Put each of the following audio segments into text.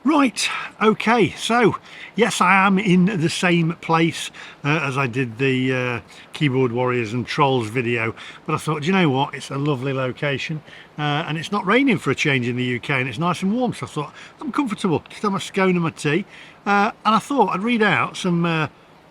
Right, okay, so yes, I am in the same place as I did the Keyboard Warriors and Trolls video, but I thought, do you know what, it's a lovely location and it's not raining for a change in the UK and it's nice and warm, so I thought I'm comfortable, just have my scone and my tea, and I thought I'd read out some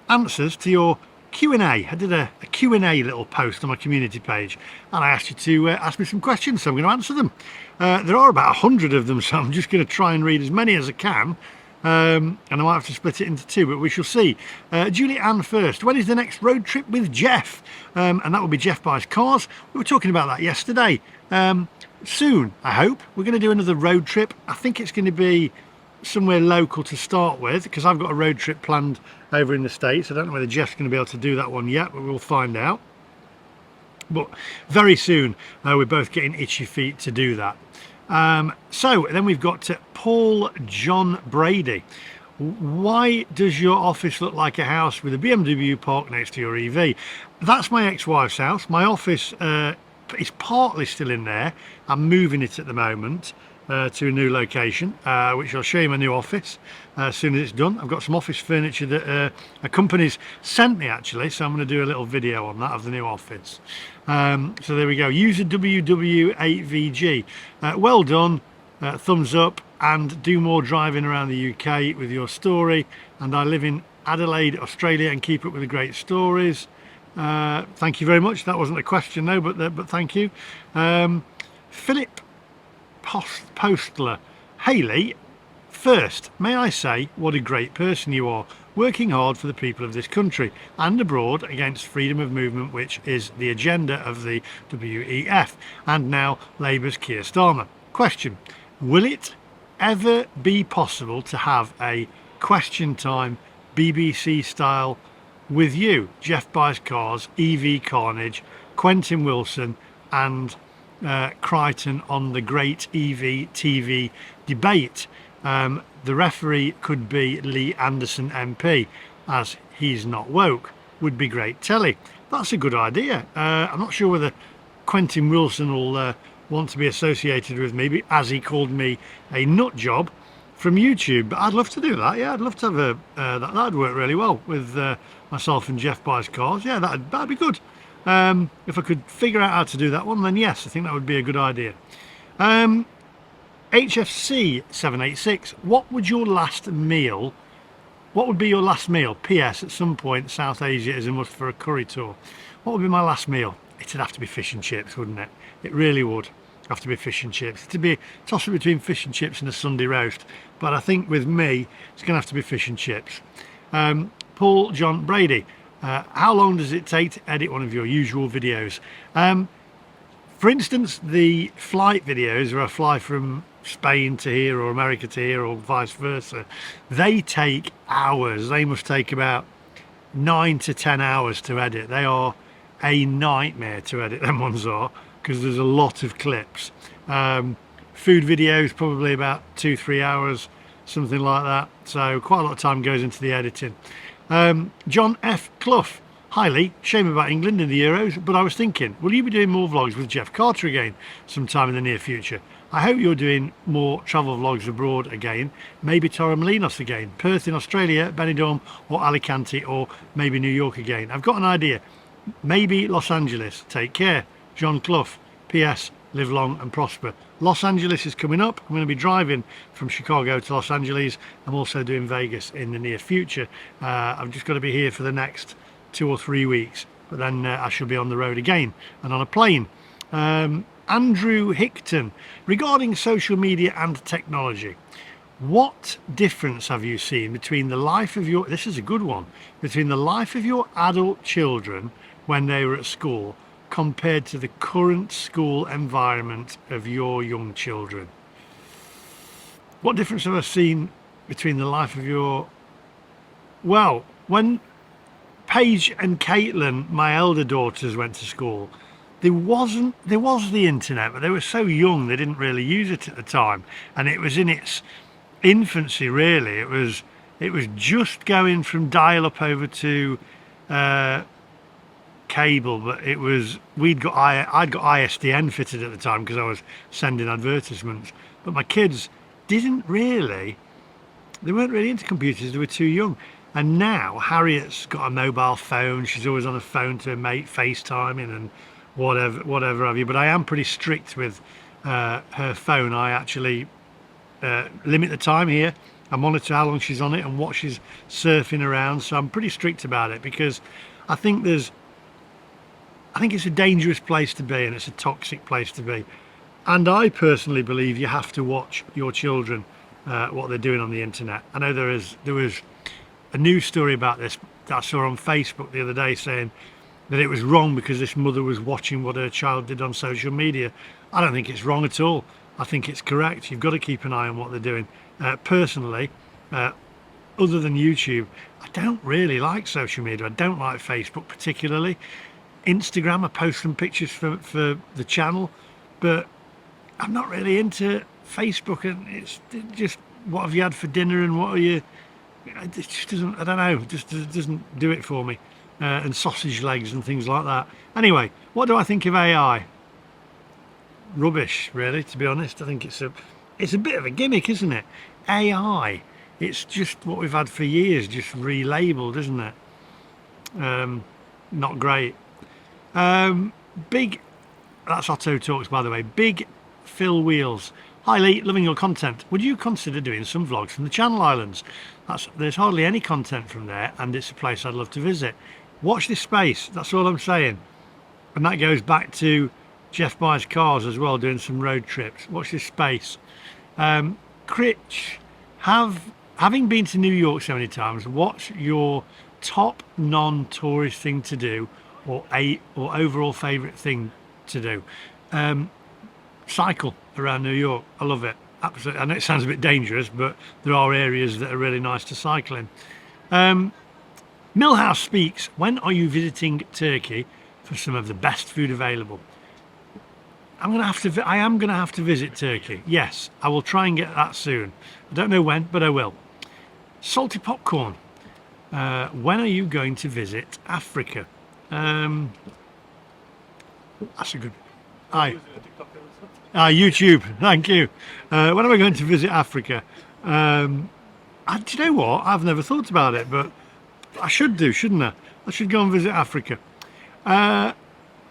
answers to your Q&A. I did a Q&A little post on my community page and I asked you to ask me some questions, so I'm going to answer them. There are about 100 of them, so I'm just going to try and read as many as I can, and I might have to split it into two, but we shall see. Julie Ann first. When is the next road trip with Jeff? And that will be Jeff Buys Cars. We were talking about that yesterday. Soon, I hope. We're going to do another road trip. I think it's going to be somewhere local to start with, because I've got a road trip planned over in the States. I don't know whether Jeff's going to be able to do that one yet, but we'll find out. But very soon we're both getting itchy feet to do that. So then we've got Paul John Brady. Why does your office look like a house with a BMW parked next to your EV? That's my ex-wife's house. My office is partly still in there. I'm moving it at the moment to a new location, which I'll show you my new office as soon as it's done. I've got some office furniture that a company's sent me actually, so I'm going to do a little video on that of the new office. So there we go. User WW8VG. Well done, thumbs up, and do more driving around the UK with your story. And I live in Adelaide, Australia, and keep up with the great stories. Thank you very much. That wasn't a question though, but thank you. Philip Postler. Haley, first, may I say what a great person you are, working hard for the people of this country and abroad against freedom of movement, which is the agenda of the WEF and now Labour's Keir Starmer. Question, will it ever be possible to have a question time BBC style with you, Jeff Buys Cars, EV Carnage, Quentin Wilson and Crichton on the great EV TV debate? The referee could be Lee Anderson MP, as he's not woke. Would be great telly. That's a good idea. I'm not sure whether Quentin Wilson will want to be associated with me, as he called me a nut job from YouTube, but I'd love to do that. Yeah, I'd love to have that'd work really well with myself and Jeff Buys Cars. Yeah, that'd be good. If I could figure out how to do that one, then yes, I think that would be a good idea. HFC 786, what would be your last meal? PS, at some point South Asia is a must for a curry tour. What would be my last meal? It'd have to be fish and chips, wouldn't it? It really would have to be fish and chips. It'd be a toss-up between fish and chips and a Sunday roast, but I think with me it's gonna have to be fish and chips. Paul John Brady, how long does it take to edit one of your usual videos? For instance, the flight videos, where I fly from Spain to here or America to here or vice versa, they take hours. They must take about 9 to 10 hours to edit. They are a nightmare to edit, them ones are, because there's a lot of clips. Food videos probably about 2-3 hours, something like that, so quite a lot of time goes into the editing. John F. Clough, hi Lee, shame about England in the Euros, but I was thinking, will you be doing more vlogs with Jeff Carter again sometime in the near future? I hope you're doing more travel vlogs abroad again, maybe Torremolinos again, Perth in Australia, Benidorm or Alicante, or maybe New York again. I've got an idea, maybe Los Angeles. Take care, John Clough. PS, live long and prosper. Los Angeles is coming up. I'm going to be driving from Chicago to Los Angeles. I'm also doing Vegas in the near future. I've just got to be here for the next 2 or 3 weeks, but then I shall be on the road again and on a plane. Andrew Hickton, regarding social media and technology, what difference have you seen between the life of your, this is a good one, between the life of your adult children when they were at school compared to the current school environment of your young children? What difference have I seen between the life of your, well, when Paige and Caitlin, my elder daughters, went to school, there was the internet, but they were so young they didn't really use it at the time, and it was in its infancy really. It was just going from dial-up over to cable, but it was, I'd got ISDN fitted at the time because I was sending advertisements, but my kids didn't really they weren't really into computers, they were too young. And now Harriet's got a mobile phone, she's always on a phone to her mate, FaceTiming and whatever have you. But I am pretty strict with her phone. I actually limit the time here. I monitor how long she's on it and what she's surfing around, so I'm pretty strict about it, because I think it's a dangerous place to be, and it's a toxic place to be. And I personally believe you have to watch your children, what they're doing on the internet. I know there was a news story about this that I saw on Facebook the other day, saying that it was wrong because this mother was watching what her child did on social media. I don't think it's wrong at all. I think it's correct. You've got to keep an eye on what they're doing. Personally, other than YouTube, I don't really like social media. I don't like Facebook particularly. Instagram, I post some pictures for the channel, but I'm not really into Facebook, and it's just, what have you had for dinner and what are you, it just doesn't, I don't know, it just doesn't do it for me. And sausage legs and things like that. Anyway, what do I think of AI? Rubbish, really, to be honest. I think it's a bit of a gimmick, isn't it? AI, it's just what we've had for years, just relabeled, isn't it? Not great. That's Otto Talks, by the way. Big Phil Wheels. Hi Lee, loving your content. Would you consider doing some vlogs from the Channel Islands? There's hardly any content from there, and it's a place I'd love to visit. Watch this space, that's all I'm saying. And that goes back to Jeff Buys Cars as well, doing some road trips. Watch this space. Critch, having been to New York so many times, what's your top non-tourist thing to do, or overall favourite thing to do? Cycle around New York. I love it. Absolutely. I know it sounds a bit dangerous, but there are areas that are really nice to cycle in. Millhouse speaks. When are you visiting Turkey for some of the best food available? I am going to have to visit Turkey. Yes, I will try and get that soon. I don't know when, but I will. Salty Popcorn. When are you going to visit Africa? That's a good. YouTube. Thank you. When am I going to visit Africa? Do you know what? I've never thought about it, but I should do, shouldn't I? I should go and visit Africa.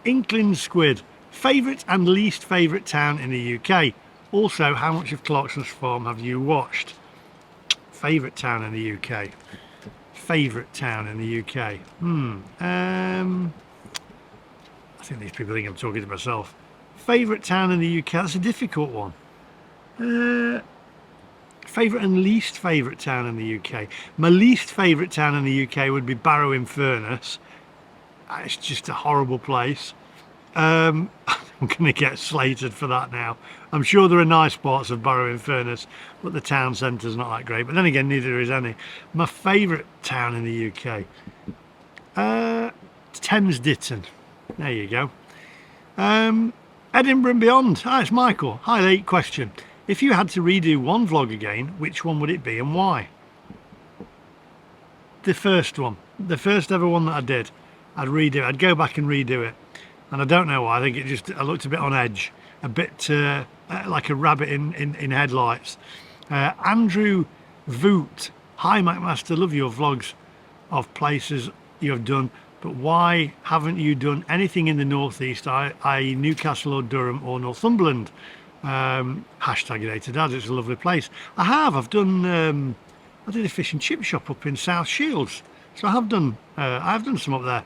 Inkling Squid. Favourite and least favourite town in the UK. Also, how much of Clarkson's Farm have you watched? Favourite town in the UK. Favourite town in the UK. I think these people think I'm talking to myself. Favourite town in the UK. That's a difficult one. Favourite and least favourite town in the UK. My least favourite town in the UK would be Barrow-in-Furness. It's just a horrible place. I'm going to get slated for that now. I'm sure there are nice parts of Barrow-in-Furness, but the town centre's not that great. But then again, neither is any. My favourite town in the UK. Thames Ditton. There you go. Edinburgh and beyond. Hi, it's Michael. Hi, Lee. Question. If you had to redo one vlog again, which one would it be and why? The first one. The first ever one that I did. I'd redo it. I'd go back and redo it. And I don't know why. I think I looked a bit on edge. A bit like a rabbit in headlights. Andrew Voot. Hi, MacMaster. Love your vlogs of places you have done. But why haven't you done anything in the northeast, i.e. Newcastle or Durham or Northumberland? Hashtag Dated Ads, it's a lovely place. I've done, I did a fish and chip shop up in South Shields. So I have done some up there.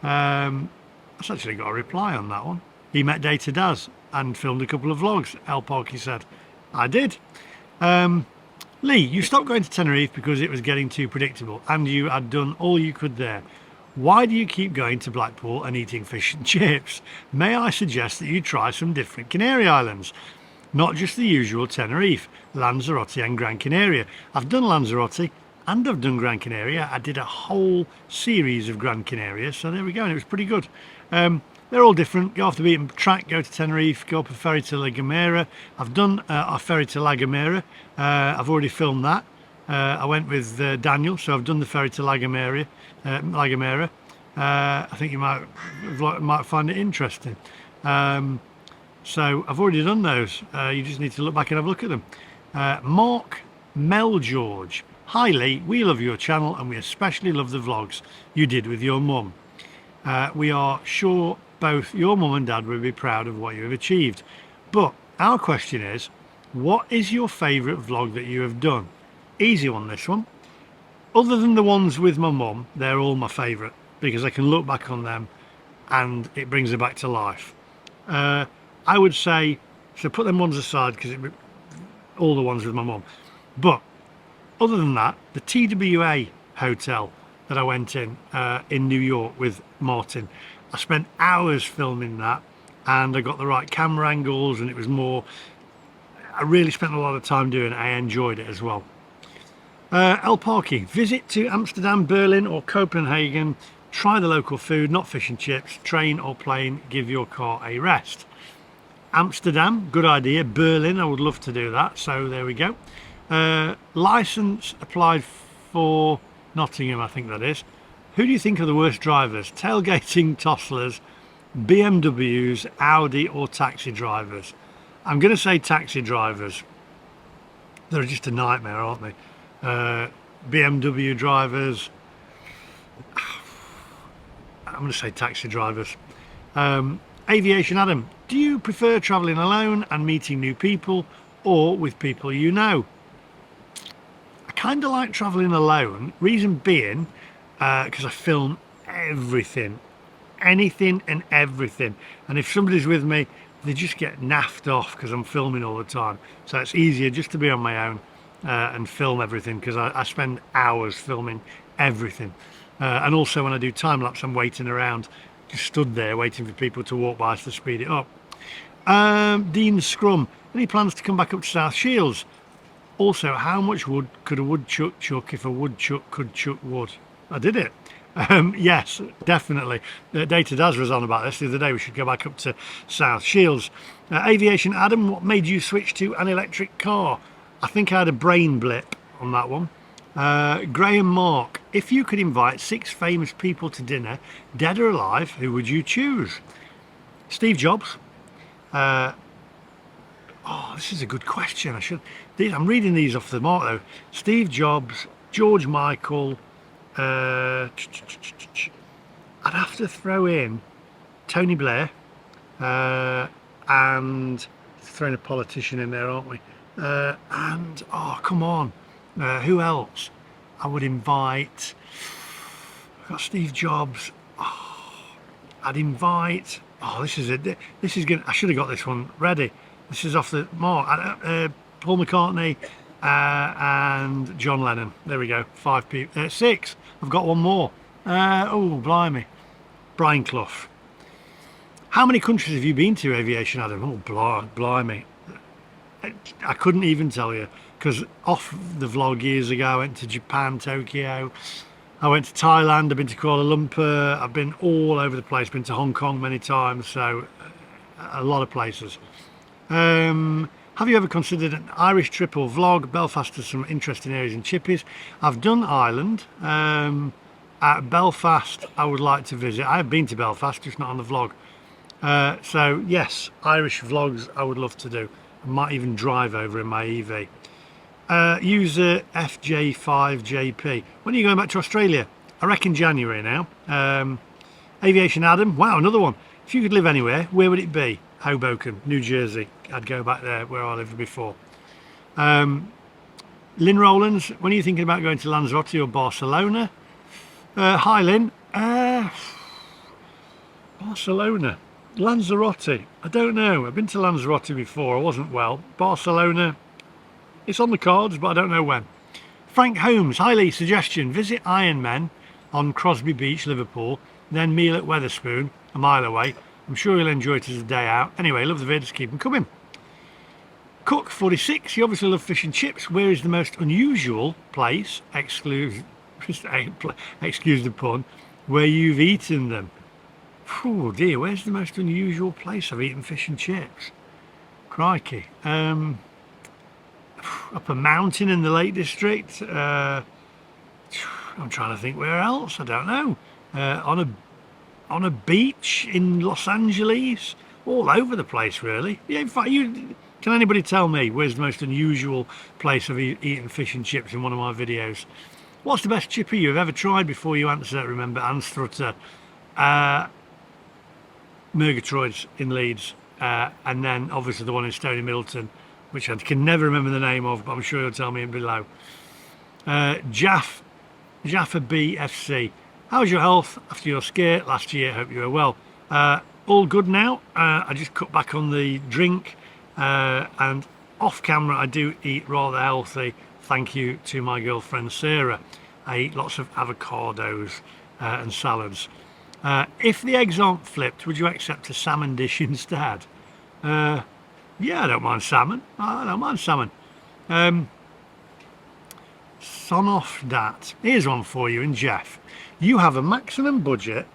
I've actually got a reply on that one. He met Dated Ads and filmed a couple of vlogs, El Parky said. I did. Lee, you stopped going to Tenerife because it was getting too predictable and you had done all you could there. Why do you keep going to Blackpool and eating fish and chips? May I suggest that you try some different Canary Islands? Not just the usual Tenerife, Lanzarote and Gran Canaria. I've done Lanzarote and I've done Gran Canaria. I did a whole series of Gran Canaria, so there we go, and it was pretty good. They're all different. Go off the beaten track, go to Tenerife, go up a ferry to La Gomera. I've done a ferry to La Gomera. I've already filmed that. I went with Daniel, so I've done the ferry to La Gomera. I think you might find it interesting. So I've already done those. You just need to look back and have a look at them. Mark Mel George. Hi Lee, we love your channel and we especially love the vlogs you did with your mum. We are sure both your mum and dad will be proud of what you have achieved. But our question is, what is your favourite vlog that you have done? Easy one, this one. Other than the ones with my mum, they're all my favourite because I can look back on them and it brings her back to life. I would say, so put them ones aside because all the ones with my mum. But other than that, the TWA hotel that I went in New York with Martin, I spent hours filming that and I got the right camera angles and it was more, I really spent a lot of time doing it. I enjoyed it as well. El Parky, visit to Amsterdam, Berlin or Copenhagen, try the local food, not fish and chips, train or plane, give your car a rest. Amsterdam, good idea. Berlin, I would love to do that, so there we go. License applied for Nottingham, I think that is. Who do you think are the worst drivers? Tailgating tosslers, BMWs, Audi or taxi drivers? I'm going to say taxi drivers. They're just a nightmare, aren't they? BMW drivers, I'm going to say taxi drivers. Aviation Adam, do you prefer travelling alone and meeting new people or with people you know? I kind of like travelling alone, reason being because I film everything, anything and everything, and if somebody's with me they just get naffed off because I'm filming all the time, so it's easier just to be on my own and film everything because I spend hours filming everything. And also when I do time-lapse I'm waiting around, just stood there waiting for people to walk by to speed it up. Dean Scrum, any plans to come back up to South Shields? Also, how much wood could a woodchuck chuck if a woodchuck could chuck wood? I did it. Yes, definitely. Data Daz was on about this the other day. We should go back up to South Shields. Aviation Adam, what made you switch to an electric car? I think I had a brain blip on that one. Graham Mark, if you could invite 6 famous people to dinner, dead or alive, who would you choose? Steve Jobs. Oh, this is a good question. I'm reading these off the mark though. Steve Jobs, George Michael. I'd have to throw in Tony Blair, and throwing a politician in there, aren't we? And oh, come on, who else? I would invite. I've got Steve Jobs. Oh, I'd invite. Oh, this is good. I should have got this one ready. This is off the mark. Paul McCartney and John Lennon. There we go. 5 people. 6. I've got one more. Oh, blimey. Brian Clough. How many countries have you been to, Aviation Adam? Oh, blimey. I couldn't even tell you because off the vlog years ago I went to Japan, Tokyo, I went to Thailand, I've been to Kuala Lumpur, I've been all over the place, been to Hong Kong many times, so a lot of places. Have you ever considered an Irish trip or vlog? Belfast has some interesting areas and chippies. I've done Ireland. At Belfast I would like to visit. I have been to Belfast, just not on the vlog. So yes, Irish vlogs I would love to do. I might even drive over in my EV. User FJ5JP. When are you going back to Australia? I reckon January now. Aviation Adam. Wow, another one. If you could live anywhere, where would it be? Hoboken, New Jersey. I'd go back there where I lived before. Lynn Rowlands. When are you thinking about going to Lanzarote or Barcelona? Hi Lynn. Barcelona. Lanzarote, I don't know. I've been to Lanzarote before, I wasn't well. Barcelona, it's on the cards, but I don't know when. Frank Holmes, hi Lee, suggestion, visit Ironmen on Crosby Beach, Liverpool, then meal at Wetherspoon, a mile away. I'm sure you'll enjoy it as a day out. Anyway, love the vids, keep them coming. Cook 46, you obviously love fish and chips. Where is the most unusual place, excuse the pun, where you've eaten them? Oh dear, where's the most unusual place I've eaten fish and chips? Crikey. Up a mountain in the Lake District. I'm trying to think where else, I don't know. On a beach in Los Angeles. All over the place really. Yeah, in fact, Can anybody tell me where's the most unusual place I've eaten fish and chips in one of my videos? What's the best chippy you've ever tried? Before you answer, remember Anstrutter, Murgatroyd's in Leeds, and then obviously the one in Stony Middleton, which I can never remember the name of, but I'm sure you'll tell me in below. Jaffa BFC, how's your health after your scare last year? Hope you were well. All good now. I just cut back on the drink, and off camera I do eat rather healthy, thank you to my girlfriend Sarah. I eat lots of avocados and salads. If the eggs aren't flipped, would you accept a salmon dish instead? Yeah, I don't mind salmon. I don't mind salmon. Son off that. Here's one for you and Jeff. You have a maximum budget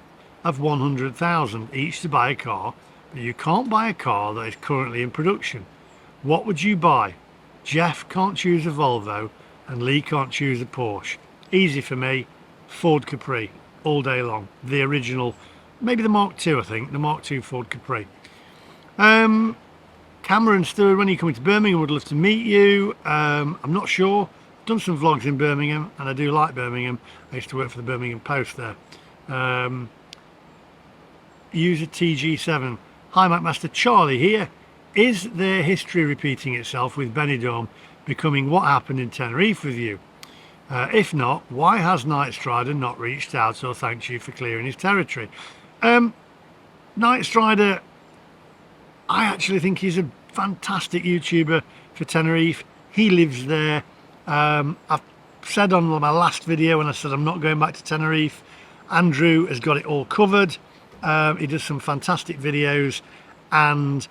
of 100,000 each to buy a car, but you can't buy a car that is currently in production. What would you buy? Jeff can't choose a Volvo and Lee can't choose a Porsche. Easy for me. Ford Capri all day long. The original, maybe the Mark II, I think, the Mark II Ford Capri. Cameron Stewart, when are you coming to Birmingham? Would love to meet you. I'm not sure. I've done some vlogs in Birmingham and I do like Birmingham. I used to work for the Birmingham Post there. User TG7. Hi MacMaster, Charlie here. Is there history repeating itself with Benidorm becoming what happened in Tenerife with you? If not, why has Night Strider not reached out or thanked you for clearing his territory? Night Strider, I actually think he's a fantastic YouTuber for Tenerife. He lives there. I've said on my last video when I said I'm not going back to Tenerife, Andrew has got it all covered. He does some fantastic videos, and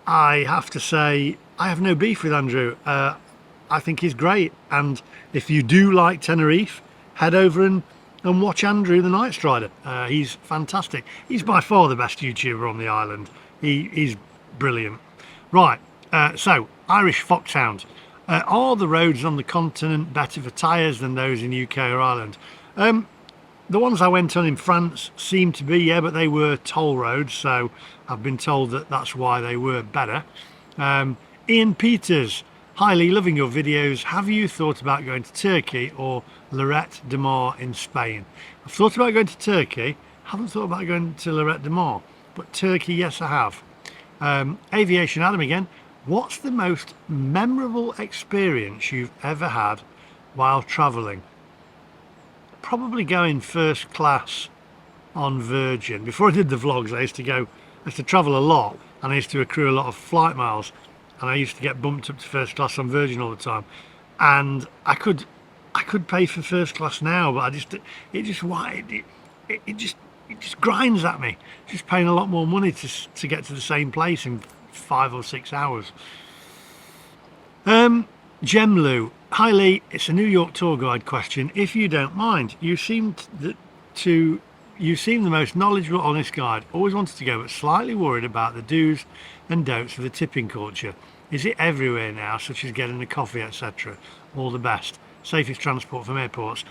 I have to say I have no beef with Andrew. I think he's great, and if you do like Tenerife, head over and watch Andrew the Night Strider. He's fantastic. He's by far the best YouTuber on the island. He's brilliant. Right, so Irish Foxhound. Are the roads on the continent better for tyres than those in UK or Ireland? The ones I went on in France seemed to be, yeah, but they were toll roads, so I've been told that that's why they were better. Ian Peters, highly loving your videos. Have you thought about going to Turkey or Lloret de Mar in Spain? I've thought about going to Turkey, haven't thought about going to Lloret de Mar, but Turkey, yes I have. Aviation Adam again, what's the most memorable experience you've ever had while travelling? Probably going first class on Virgin. Before I did the vlogs, I used to travel a lot, and I used to accrue a lot of flight miles, and I used to get bumped up to first class on Virgin all the time. And I could pay for first class now, but it just grinds at me. Just paying a lot more money to get to the same place in 5 or 6 hours. Gemlu, hi Lee, it's a New York tour guide question. If you don't mind, you seem the most knowledgeable, honest guide. Always wanted to go, but slightly worried about the do's and don'ts of the tipping culture. Is it everywhere now, such as getting a coffee, etc.? All the best. Safest transport from airports.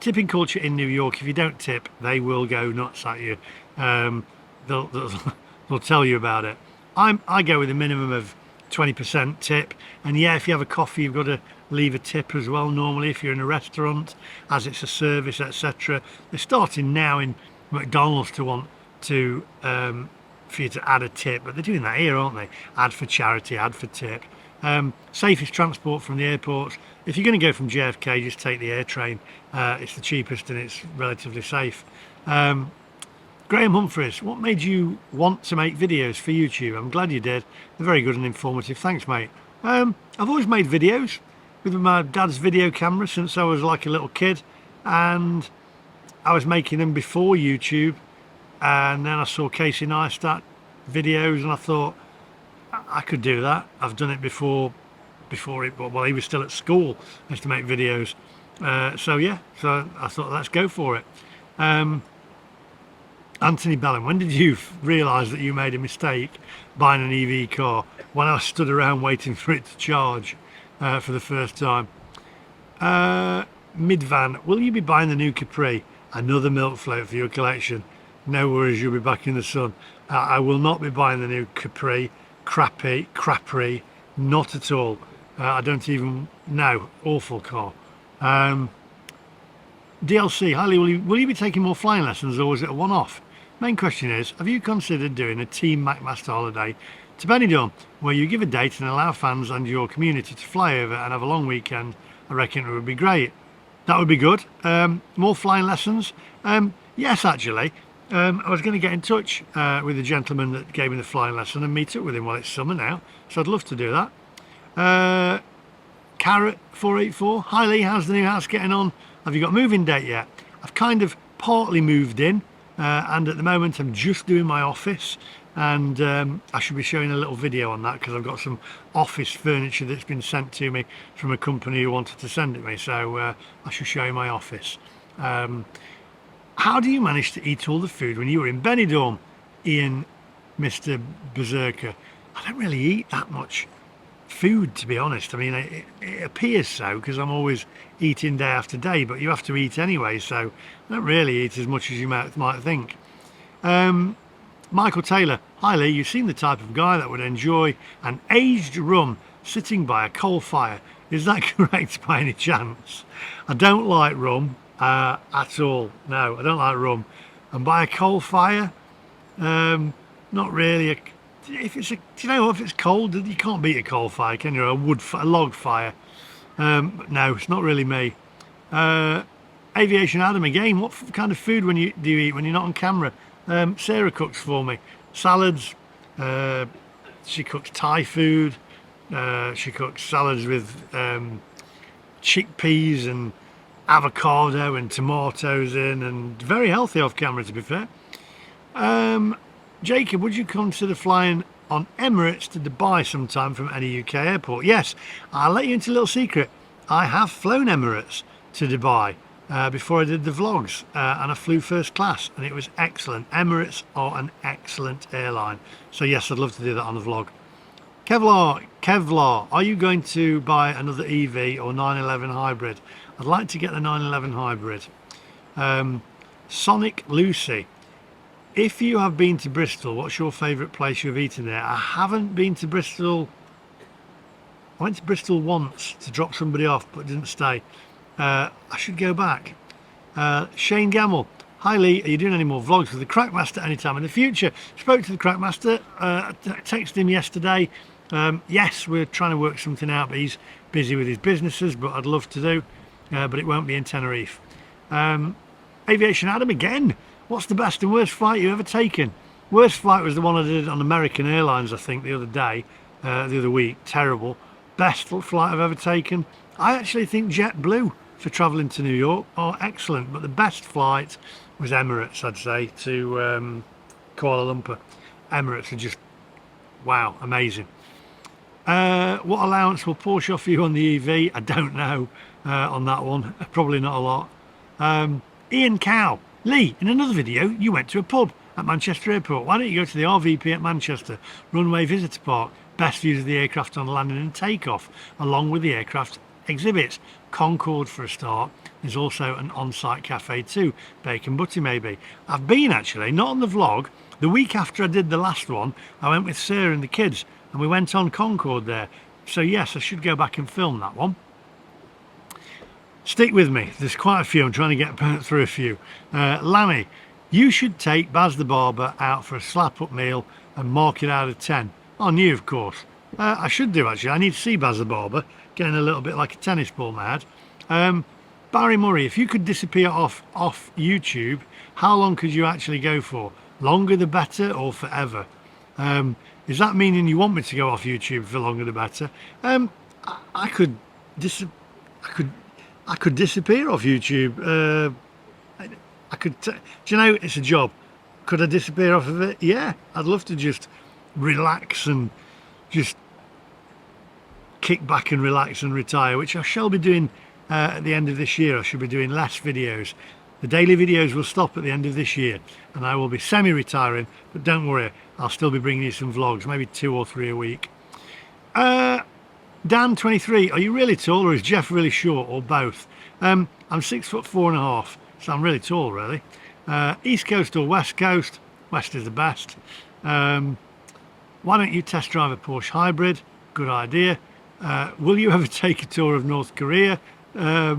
Tipping culture in New York, if you don't tip, they will go nuts at you. They'll tell you about it. I go with a minimum of 20% tip, and yeah, if you have a coffee, you've got to leave a tip as well. Normally, if you're in a restaurant, as it's a service, etc. They're starting now in McDonald's to want to for you to add a tip, but they're doing that here, aren't they? Add for charity, add for tip. Safest transport from the airports. If you're going to go from JFK, just take the air train. It's the cheapest and it's relatively safe. Graham Humphreys, what made you want to make videos for YouTube? I'm glad you did. They're very good and informative. Thanks, mate. I've always made videos with my dad's video camera since I was like a little kid, and I was making them before YouTube, and then I saw Casey Neistat videos and I thought I could do that. I've done it before while he was still at school. I used to make videos. So yeah, so I thought let's go for it. Anthony Bellin, when did you realise that you made a mistake buying an EV car? When I stood around waiting for it to charge for the first time. Midvan, will you be buying the new Capri? Another milk float for your collection? No worries, you'll be back in the sun. I will not be buying the new Capri. crappery, not at all. I don't even know. Awful car. DLC, Highly, will you be taking more flying lessons, or is it a one-off? Main question is, have you considered doing a Team MacMaster holiday to Benidorm, where you give a date and allow fans and your community to fly over and have a long weekend? I reckon it would be great. That would be good. More flying lessons? Yes, actually. I was going to get in touch with the gentleman that gave me the flying lesson and meet up with him. Well, it's summer now, so I'd love to do that. Carrot 484, hi Lee, how's the new house getting on? Have you got a moving date yet? I've kind of partly moved in, and at the moment I'm just doing my office, and I should be showing a little video on that because I've got some office furniture that's been sent to me from a company who wanted to send it me, so I should show you my office. How do you manage to eat all the food when you were in Benidorm? Ian, Mr. Berserker. I don't really eat that much food, to be honest. I mean, it appears so because I'm always eating day after day, but you have to eat anyway, so I don't really eat as much as you might think. Michael Taylor, hi Lee, you seem the type of guy that would enjoy an aged rum sitting by a coal fire. Is that correct by any chance? I don't like rum at all. No, I don't like rum. And by a coal fire, not really. If it's do you know, if it's cold, you can't beat a coal fire, can you? A log fire. No, it's not really me. Aviation Adam again. What kind of food do you eat when you're not on camera? Sarah cooks for me. Salads. She cooks Thai food. She cooks salads with chickpeas and avocado and tomatoes in, and very healthy off camera, to be fair. Jacob, would you consider flying on Emirates to Dubai sometime from any UK airport? Yes, I'll let you into a little secret. I have flown Emirates to Dubai before I did the vlogs, and I flew first class, and it was excellent. Emirates are an excellent airline, so yes, I'd love to do that on the vlog. Kevlar, are you going to buy another EV or 911 hybrid? I'd like to get the 911 hybrid. Sonic Lucy, if you have been to Bristol, what's your favourite place you've eaten there? I haven't been to Bristol. I went to Bristol once to drop somebody off, but didn't stay. I should go back. Shane Gamble, hi Lee, are you doing any more vlogs with the Crackmaster anytime in the future? Spoke to the Crackmaster, texted him yesterday. Yes, we're trying to work something out, but he's busy with his businesses, but I'd love to do, but it won't be in Tenerife. Aviation Adam again, what's the best and worst flight you ever taken? Worst flight was the one I did on American Airlines, I think, the other week. Terrible. Best flight I've ever taken, I actually think JetBlue for travelling to New York are excellent, but the best flight was Emirates, I'd say, to Kuala Lumpur. Emirates are just, wow, amazing. What allowance will Porsche offer you on the EV? I don't know on that one. Probably not a lot. Ian Cow, Lee, in another video, you went to a pub at Manchester Airport. Why don't you go to the RVP at Manchester Runway Visitor Park? Best views of the aircraft on landing and takeoff, along with the aircraft exhibits. Concorde for a start. There's also an on-site cafe too. Bacon butty maybe. I've been actually, not on the vlog. The week after I did the last one, I went with Sarah and the kids, and we went on Concorde there. So yes, I should go back and film that one. Stick with me, there's quite a few, I'm trying to get through a few. Lanny, you should take Baz the Barber out for a slap-up meal and mark it out of 10. On you, of course. I should do, actually. I need to see Baz the Barber, getting a little bit like a tennis ball mad. Barry Murray, if you could disappear off YouTube, how long could you actually go for? Longer the better, or forever? Is that meaning you want me to go off YouTube for longer the better? I could disappear off YouTube. Do you know, it's a job. Could I disappear off of it? Yeah, I'd love to just relax and just kick back and relax and retire, which I shall be doing at the end of this year. I should be doing less videos. The daily videos will stop at the end of this year, and I will be semi-retiring, but don't worry, I'll still be bringing you some vlogs, maybe 2 or 3 a week. Dan 23, are you really tall, or is Jeff really short, or both? I'm 6'4.5", so I'm really tall, really. East Coast or West Coast? West is the best. Why don't you test drive a Porsche hybrid? Good idea. Will you ever take a tour of North Korea? I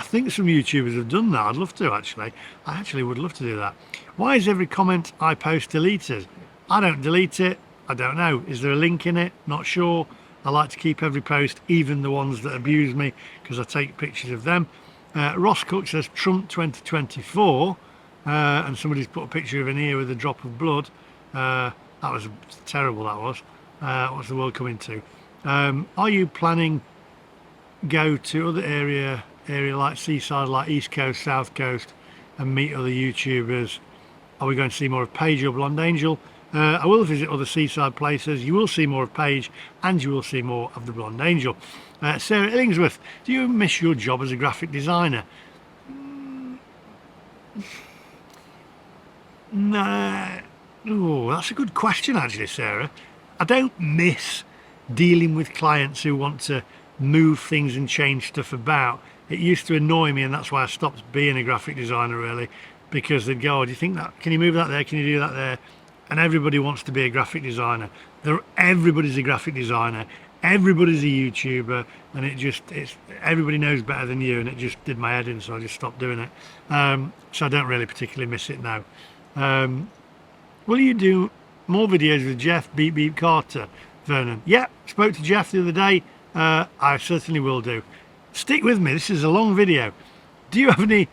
think some YouTubers have done that. I'd love to, actually. I actually would love to do that. Why is every comment I post deleted? I don't delete it. I don't know. Is there a link in it? Not sure. I like to keep every post, even the ones that abuse me, because I take pictures of them. Ross Cook says Trump 2024, and somebody's put a picture of an ear with a drop of blood. That was terrible, that was. What's the world coming to? Are you planning go to other area like seaside, like East Coast, South Coast, and meet other YouTubers? Are we going to see more of Paige or Blonde Angel? I will visit other seaside places. You will see more of Paige, and you will see more of the Blonde Angel. Sarah Illingsworth, do you miss your job as a graphic designer? Nah. Oh, that's a good question, actually, Sarah. I don't miss dealing with clients who want to move things and change stuff about. It used to annoy me, and that's why I stopped being a graphic designer, really, because they'd go, oh, do you think that, can you move that there, can you do that there? And everybody wants to be a graphic designer. Everybody's a graphic designer, everybody's a YouTuber, and it's everybody knows better than you, and it just did my head in, so I just stopped doing it. So I don't really particularly miss it now. Will you do more videos with Jeff Beep Beep Carter, Vernon? Yeah, spoke to Jeff the other day. I certainly will do. Stick with me, this is a long video. Do you have any,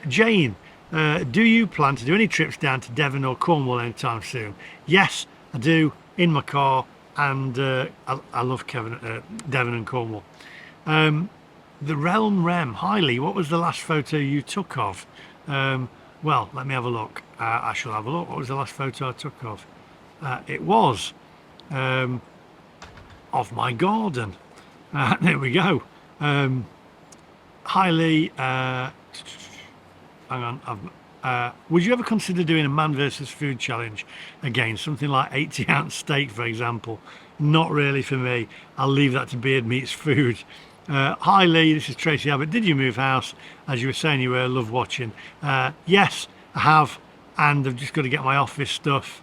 Jane, do you plan to do any trips down to Devon or Cornwall anytime soon? Yes, I do, in my car, and I love Devon and Cornwall. The Realm Rem, hi Lee, what was the last photo you took of? Well, let me have a look. I shall have a look. What was the last photo I took of? It was of my garden. There we go. Hi Lee, hang on. Would you ever consider doing a man versus food challenge again? Something like 80-ounce steak, for example. Not really for me. I'll leave that to Beard Meats Food. Hi Lee, this is Tracy Abbott. Did you move house? As you were saying you were, love watching. Yes, I have, and I've just got to get my office stuff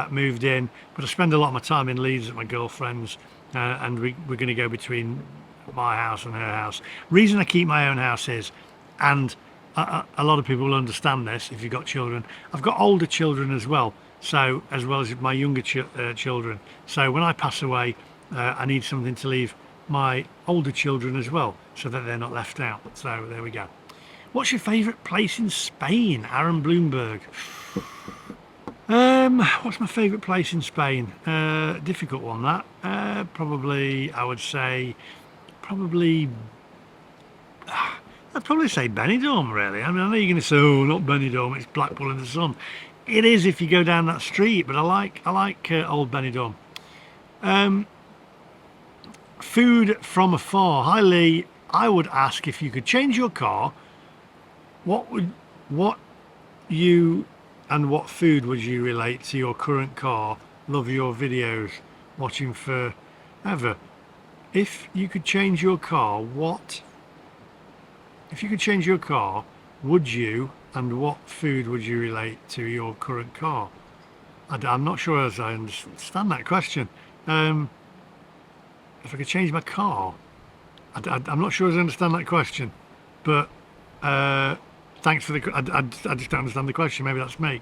moved in. But I spend a lot of my time in Leeds at my girlfriend's, and we're going to go between my house and her house. Reason I keep my own house is, and a lot of people will understand this if you've got children, I've got older children as well, so as well as my younger children. So when I pass away, I need something to leave my older children as well, so that they're not left out. So there we go. What's your favourite place in Spain? Aaron Bloomberg. What's my favourite place in Spain? Difficult one, that. Probably, I would say, I'd probably say Benidorm, really. I mean, I know you're going to say, oh, not Benidorm, it's Blackpool in the sun. It is if you go down that street, but I like old Benidorm. Food from afar. Hi Lee, I would ask if you could change your car, what food would you relate to your current car? Love your videos, watching forever. If you could change your car, would you, and what food would you relate to your current car? I'm not sure as I understand that question. If I could change my car, I'm not sure as I understand that question, but thanks for the, I just don't understand the question, maybe that's me.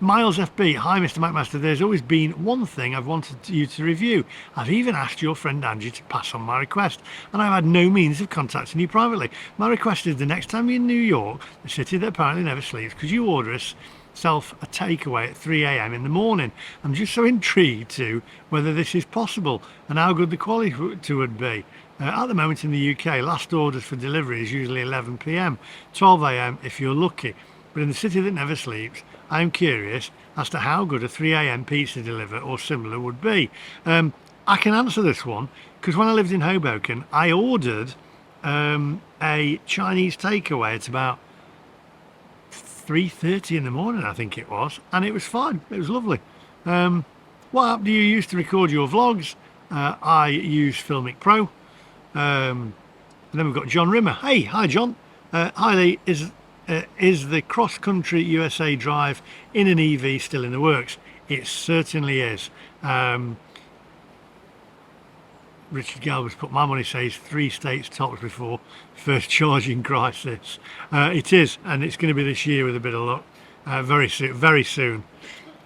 Miles FB, hi Mr. MacMaster, there's always been one thing I've wanted you to review. I've even asked your friend Angie to pass on my request, and I've had no means of contacting you privately. My request is the next time you're in New York, the city that apparently never sleeps, could you order yourself a takeaway at 3 a.m. in the morning? I'm just so intrigued to whether this is possible and how good the quality would be. At the moment in the UK, last orders for delivery is usually 11 p.m, 12 a.m. if you're lucky. But in the city that never sleeps, I'm curious as to how good a 3 a.m. pizza deliver or similar would be. I can answer this one because when I lived in Hoboken, I ordered a Chinese takeaway at about 3:30 in the morning, I think it was, and it was fine. It was lovely. What app do you use to record your vlogs? I use Filmic Pro. And then we've got John Rimmer. Hey, hi John. Hi Lee, is the cross-country USA drive in an EV still in the works? It certainly is. Richard Galbraith put, my money says 3 states tops before first charging crisis. It is, and it's going to be this year with a bit of luck. Very soon, very soon.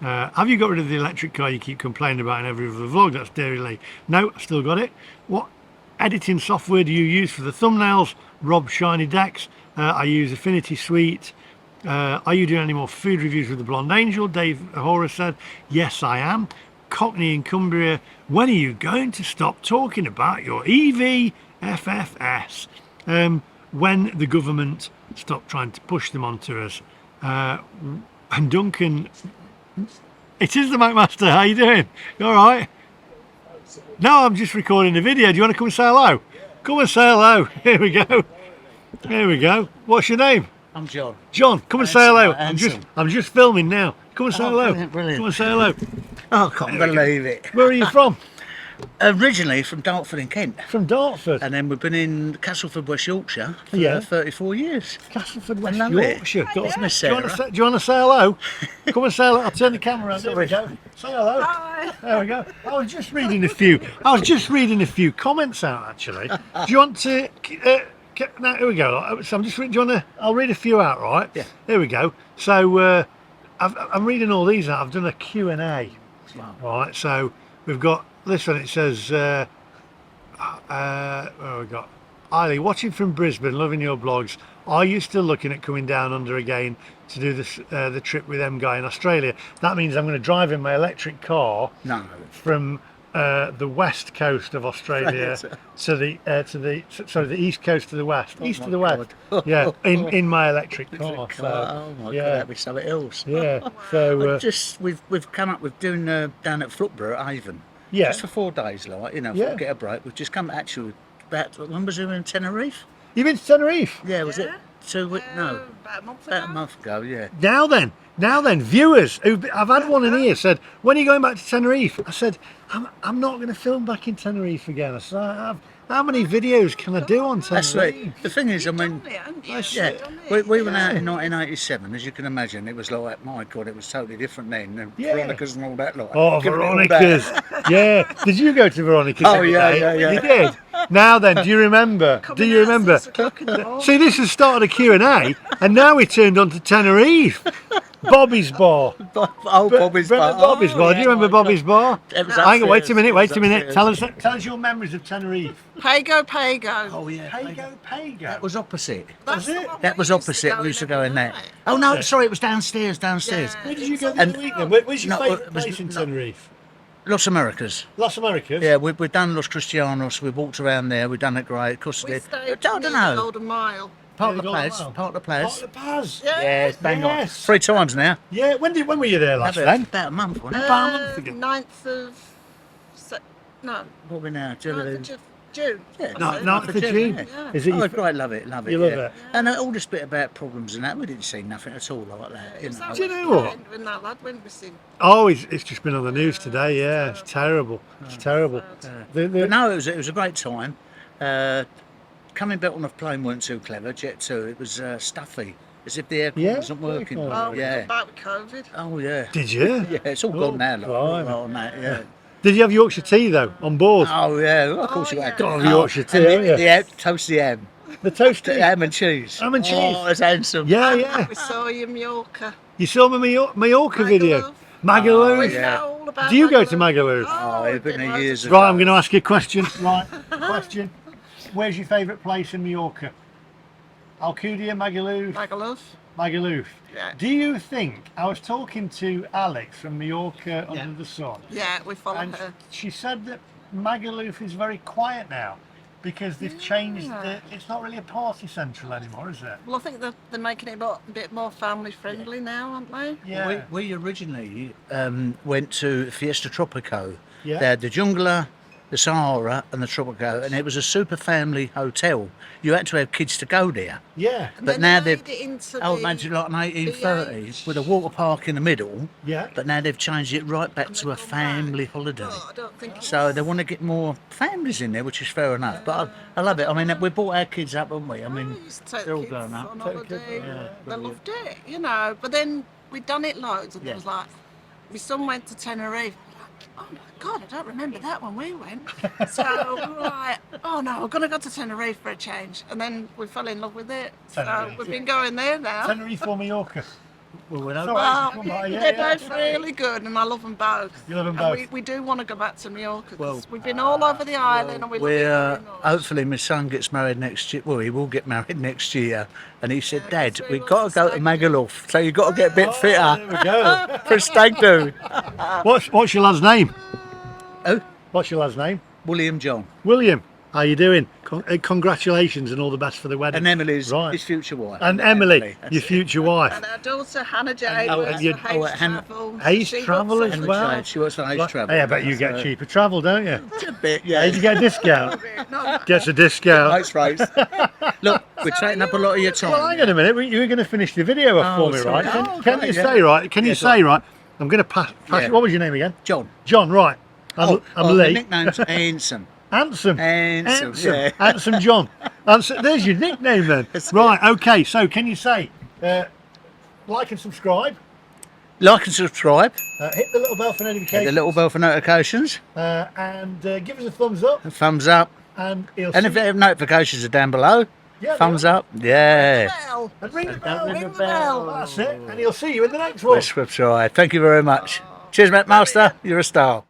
Have you got rid of the electric car you keep complaining about in every other vlog? That's Dairy Lee. No, I still got it. What editing software do you use for the thumbnails? Rob Shiny Decks. I use Affinity Suite. Are you doing any more food reviews with the Blonde Angel? Dave Horace said, yes, I am. Cockney in Cumbria, when are you going to stop talking about your EV FFS? When the government stop trying to push them onto us. And Duncan, it is the MacMaster. How you doing? You all right? No, I'm just recording a video. Do you want to come and say hello? Come and say hello. Here we go. Here we go. What's your name? I'm John. John, come and say hello. I'm just filming now. Come and say hello. Brilliant. Come and say hello. Oh, I can't believe it. Where are you from? Originally from Dartford in Kent. From Dartford. And then we've been in Castleford, West Yorkshire for 34 years. Castleford, West Yorkshire. Yorkshire. Do you want to say hello? Come and say hello. I'll turn the camera around. There we go. Say hello. Hi. There we go. I was just reading a few comments out actually. Do you want to? Now here we go. So I'm just. Do you want to? I'll read a few out, right? Yeah. Here we go. So I'm reading all these out. I've done a Q&A. Wow. Right. So we've got this one. It says. Where have we got? Eiley, watching from Brisbane, loving your blogs. Are you still looking at coming down under again to do this the trip with M Guy in Australia? That means I'm going to drive in my electric car from the west coast of Australia to the east coast to the west, east to the west. Yeah, in my electric car. So, oh my God, that'd be something else. Yeah. So we've come up with doing down at Flookborough at Avon. Yeah. Just for 4 days, like get a break. We've just come actually about when was we in Tenerife? You've been to Tenerife? Yeah, was it 2 weeks? No, about a month ago. Yeah. Now then, viewers, I've had one in here said, when are you going back to Tenerife? I said, I'm not going to film back in Tenerife again. I said, how many videos can I do on Tenerife? That's right. The thing is, I mean, we went out in 1987, as you can imagine. It was like, my God, it was totally different then. And Veronica's and all that. Like, oh, Veronica's. Yeah. Did you go to Veronica's? Oh, yeah. You did? Now then, do you remember? See, this has started a Q&A, and now we turned on to Tenerife. Bobby's Bar. Bobby's Bar. Bobby's Bar. Do you remember Bobby's Bar? Hang on, wait a minute. Tell us your memories of Tenerife. Pago. Oh yeah. Pago. That was opposite. Was it? That was opposite. We used to go in there. Oh no, sorry, it was downstairs. Yeah. Where did you go this week then? Where's your favourite place in Tenerife? Los Americas. Los Americas? Yeah, we've done Los Cristianos. We've walked around there. We've done it great. Of course, We I stayed don't near know. the Golden Mile. Part of the Paz. Part of the Paz. Yeah, it's bang on. Yes. 3 times now. Yeah, when were you there last then? About a month, wasn't it? About a month ago. 9th of... No, What are we now? 9th of June. Yeah, No, ninth 9th of June. Yeah. Is it? Oh, great, love it. You love it? And all this bit about problems and that, we didn't see nothing at all like that. You know. Do you know what? When that lad went missing. Oh, it's just been on the news today. Yeah, it's terrible. It's terrible. But no, it was a great time. Coming back on the plane weren't too clever. Jet 2, it was stuffy, as if the aircon wasn't working. Oh, we yeah. got back with COVID. Oh yeah. Did you? Yeah, it's all gone now. blimey. On that, yeah. Did you have Yorkshire tea though on board? Oh yeah, well, of course you had. Got to have Yorkshire tea, haven't you? The toasty ham. The toasted Ham and cheese. Ham and cheese. Oh, it's handsome. Yeah. We saw you in Mallorca. You saw my Mallorca video. Magaluf. We know all about Do you go to Magaluf? Oh, it's been loads years of ago. Right, I'm going to ask you a question. Right, question. Where's your favourite place in Mallorca? Alcudia, Magaluf? Magaluf. Yeah. Do you think, I was talking to Alex from Mallorca Under the Sun, Yeah, we follow and her. she said that Magaluf is very quiet now because they've changed it's not really a party central anymore, is it? Well, I think they're making it a bit more family friendly now, aren't they? Yeah. We originally went to Fiesta Tropico. Yeah. They had the Jungla, the Sahara and the Tropico, and it was a super family hotel. You had to have kids to go there. Yeah. But Then now they they've... made it into Oh, the imagine like an 1830s B8. with a water park in the middle. Yeah. But now they've changed it right back to a gone back. family holiday. Oh, I don't think it's... So they want to get more families in there, which is fair enough. But I love it. I mean, we brought our kids up, haven't we? I mean, We used to take they're all kids grown up. on Take kids, holiday. yeah, They loved it, you know. But then we'd done it loads, and Yeah. it was like, my son went to Tenerife. Oh my God, I don't remember that when we went. So we were like, oh no, we're going to go to Tenerife for a change. And then we fell in love with it. So Tenerife. we've been going there now. Tenerife or Mallorca? Well, we're not. Sorry. Well, Come on, yeah, they're yeah. both really good and I love them both. You love them And both? we do want to go back to Mallorca because Well, we've been all over the island and we love it very much. Hopefully my son gets married next year. Well, he will get married next year. And he said, Yeah, Dad, 'cause we've we got to want go to to stag do. Magaluf. So you've got to get a bit There fitter we go. for a stag do. What's your lad's name? Oh, What's your lad's name? William John. William. How you doing? Congratulations and all the best for the wedding. And Emily's Right. his future wife. And Emily, that's your it. future wife. And our daughter Hannah Jade Oh, works and you- for Hayes Hannah- Travel. Hayes She Travel books as us. well? Jade, she works on Hayes Travel. Hey, I bet you get cheaper travel, don't you? A bit, Yeah, yeah. you get a discount. No, Gets a discount. Nice race. Look, we're taking up a lot of your time. Well, hang on a minute. You were going to finish the video off Oh, for me, sorry. right? Can, Oh, can right, you yeah. say right? Can you Yeah, say right? I'm going to pass. Yeah. What was your name again? John. John. Right. I'm My Lee. nickname's Anson. Handsome. Handsome, yeah. Handsome John. There's your nickname then. Right. Okay. So can you say like and subscribe? Like and subscribe. Hit the little bell for Hit notifications. the little bell for notifications. And give us a thumbs up. Thumbs up. And he'll And see if notifications are down below, Yeah, thumbs they are. up. Yeah. Well, And ring the bell. ring ring the the bell. That's it. And he'll see you in the next one. Subscribe. Thank you very much. Cheers, MacMaster. You're a star.